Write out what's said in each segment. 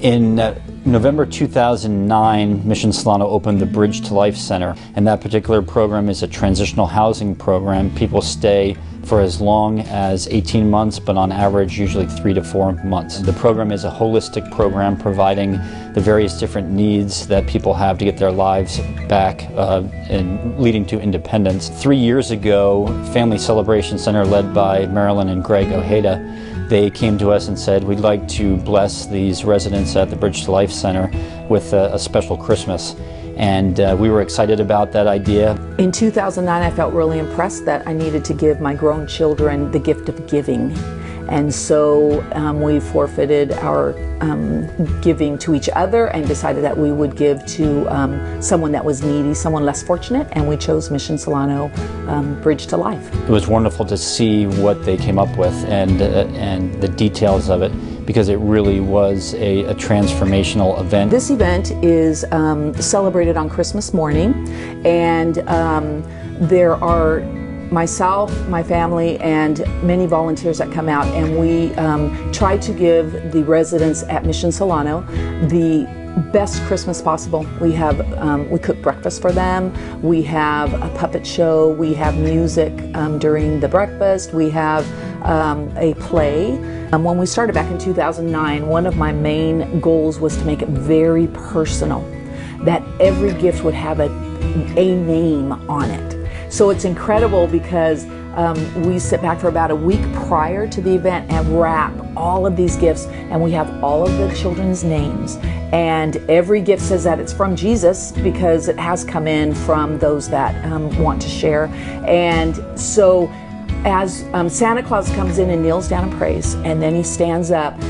In November 2009, Mission Solano opened the Bridge to Life Center, and that particular program is a transitional housing program. People stay for as long as 18 months, but on average usually 3 to 4 months. The program is a holistic program providing the various different needs that people have to get their lives back and leading to independence. 3 years ago, Family Celebration Center led by Marilyn and Greg Ojeda, they came to us and said, we'd like to bless these residents at the Bridge to Life Center with a special Christmas. And we were excited about that idea. In 2009, I felt really impressed that I needed to give my grown children the gift of giving. And so we forfeited our giving to each other and decided that we would give to someone that was needy, someone less fortunate, and we chose Mission Solano Bridge to Life. It was wonderful to see what they came up with and the details of it, because it really was a transformational event. This event is celebrated on Christmas morning, and there are myself, my family, and many volunteers that come out, and we try to give the residents at Mission Solano the best Christmas possible. We cook breakfast for them, we have a puppet show, we have music during the breakfast, we have a play. When we started back in 2009, one of my main goals was to make it very personal, that every gift would have a name on it. So it's incredible because we sit back for about a week prior to the event and wrap all of these gifts, and we have all of the children's names. And every gift says that it's from Jesus because it has come in from those that want to share. And so as Santa Claus comes in and kneels down and prays, and then he stands up,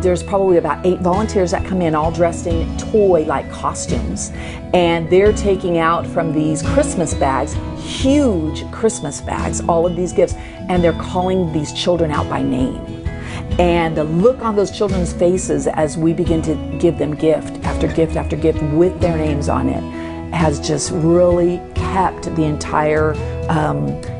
there's probably about 8 volunteers that come in all dressed in toy-like costumes, and they're taking out from these Christmas bags, huge Christmas bags, all of these gifts, and they're calling these children out by name. And the look on those children's faces as we begin to give them gift after gift after gift with their names on it has just really kept the entire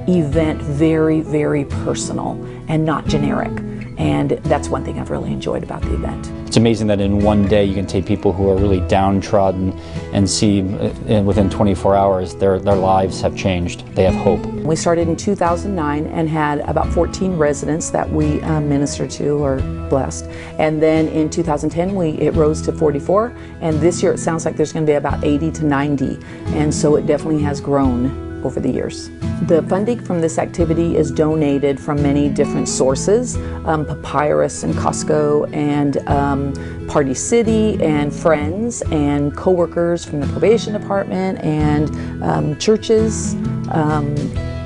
event very, very personal and not generic. And that's one thing I've really enjoyed about the event. It's amazing that in one day you can take people who are really downtrodden and see within 24 hours their lives have changed. They have hope. We started in 2009 and had about 14 residents that we ministered to or blessed. And then in 2010 it rose to 44, and this year it sounds like there's going to be about 80 to 90. And so it definitely has grown over the years. The funding from this activity is donated from many different sources, Papyrus and Costco and Party City and friends and co-workers from the probation department and churches.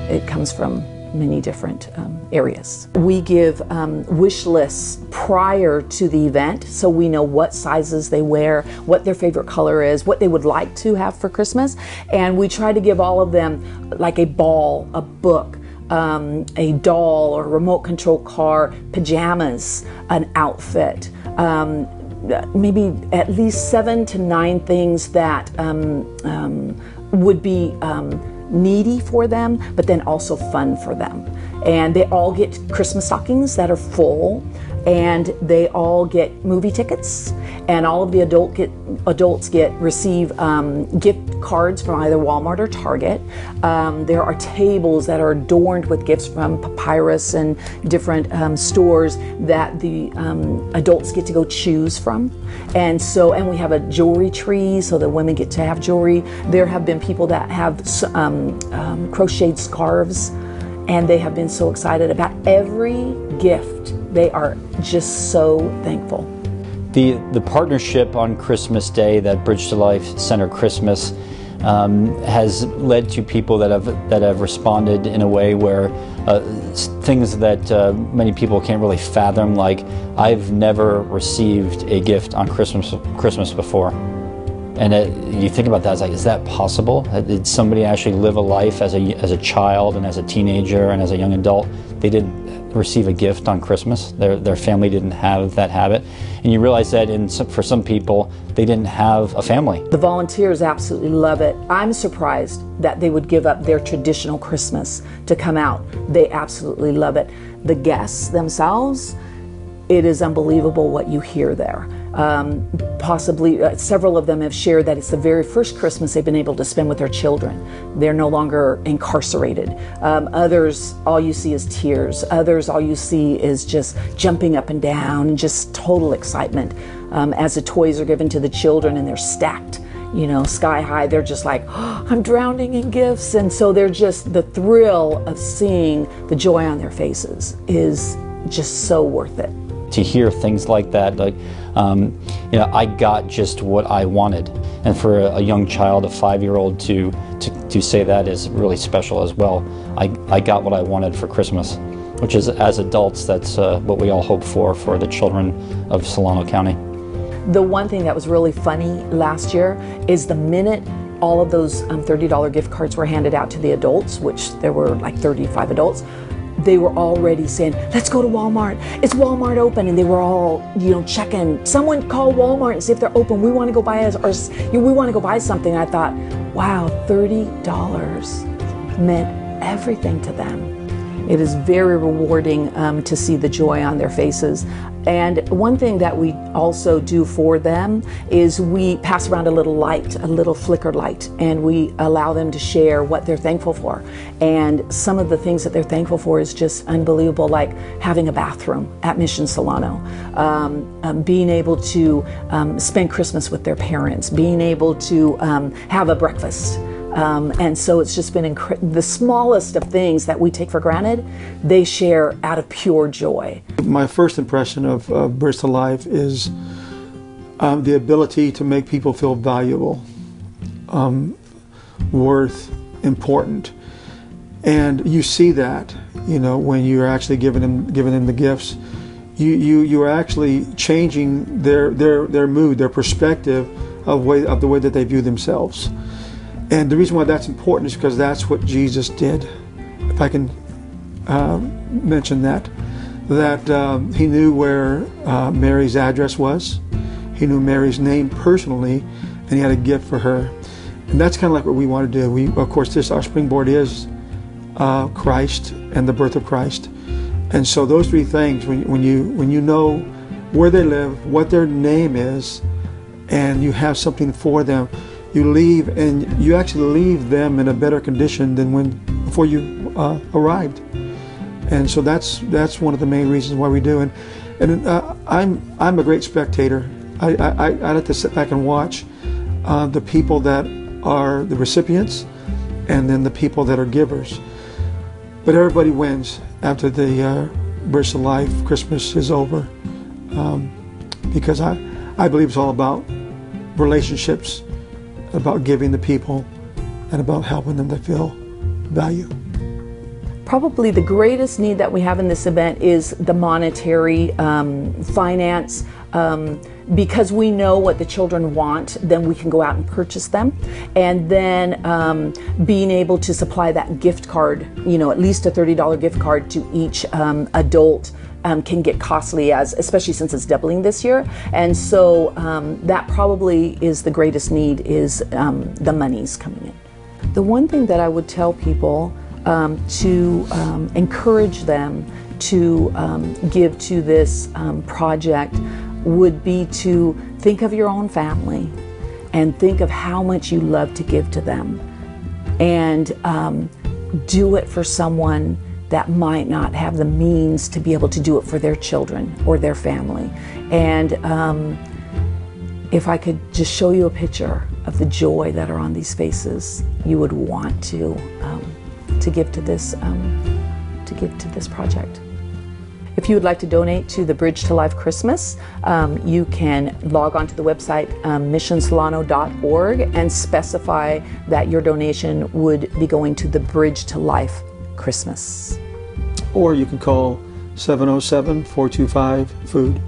It comes from many different areas. We give wish lists prior to the event, so we know what sizes they wear, what their favorite color is, what they would like to have for Christmas, and we try to give all of them like a ball, a book, a doll or a remote control car, pajamas, an outfit, maybe at least 7 to 9 things that would be needy for them, but then also fun for them. And they all get Christmas stockings that are full, and they all get movie tickets, and all of the adults receive gift cards from either Walmart or Target. There are tables that are adorned with gifts from Papyrus and different stores that the adults get to go choose from. And we have a jewelry tree so the women get to have jewelry. There have been people that have crocheted scarves, and they have been so excited about every gift. They are just so thankful. The partnership on Christmas Day, that Bridge to Life Center Christmas, has led to people that have responded in a way where things that many people can't really fathom, like I've never received a gift on Christmas before. And you think about that, it's like, is that possible? Did somebody actually live a life as a child and as a teenager and as a young adult? They didn't receive a gift on Christmas. Their family didn't have that habit. And you realize that for some people, they didn't have a family. The volunteers absolutely love it. I'm surprised that they would give up their traditional Christmas to come out. They absolutely love it. The guests themselves, it is unbelievable what you hear there. Possibly several of them have shared that it's the very first Christmas they've been able to spend with their children. They're no longer incarcerated. Others, all you see is tears. Others, all you see is just jumping up and down and just total excitement as the toys are given to the children and they're stacked, you know, sky high. They're just like, oh, I'm drowning in gifts. And so they're just, the thrill of seeing the joy on their faces is just so worth it. To hear things like that, like, you know, I got just what I wanted. And for a young child, a 5-year-old, to say that is really special as well. I got what I wanted for Christmas, which is, as adults, that's what we all hope for the children of Solano County. The one thing that was really funny last year is the minute all of those $30 gift cards were handed out to the adults, which there were like 35 adults, they were already saying, let's go to Walmart. It's Walmart open. And they were all, you know, checking. Someone call Walmart and see if they're open. We want to go buy we want to go buy something. I thought, wow, $30 meant everything to them. It is very rewarding to see the joy on their faces. And one thing that we also do for them is we pass around a little light, a little flicker light, and we allow them to share what they're thankful for. And some of the things that they're thankful for is just unbelievable, like having a bathroom at Mission Solano, being able to spend Christmas with their parents, being able to have a breakfast. And so it's just been the smallest of things that we take for granted, they share out of pure joy. My first impression of Bridge to Life is the ability to make people feel valuable, worth, important. And you see that, you know, when you're actually giving them the gifts. You are actually changing their mood, their perspective of the way that they view themselves. And the reason why that's important is because that's what Jesus did. If I can mention that he knew where Mary's address was. He knew Mary's name personally, and he had a gift for her. And that's kind of like what we want to do. Of course, our springboard is Christ and the birth of Christ. And so those three things, when you know where they live, what their name is, and you have something for them, you leave, and you actually leave them in a better condition than before you arrived. And so that's one of the main reasons why we do. And I'm a great spectator. I like to sit back and watch the people that are the recipients, and then the people that are givers. But everybody wins after the Bridge to Life Christmas is over, because I believe it's all about relationships, about giving to people, and about helping them to feel value. Probably the greatest need that we have in this event is the monetary finance. Because we know what the children want, then we can go out and purchase them. And then being able to supply that gift card, you know, at least a $30 gift card to each adult can get costly, especially since it's doubling this year. And so that probably is the greatest need, is the monies coming in. The one thing that I would tell people to encourage them to give to this project would be to think of your own family and think of how much you love to give to them, and do it for someone that might not have the means to be able to do it for their children or their family. And if I could just show you a picture of the joy that are on these faces, you would want to give to this project. If you would like to donate to the Bridge to Life Christmas, you can log on to the website missionsolano.org and specify that your donation would be going to the Bridge to Life Christmas. Or you can call 707-425-FOOD.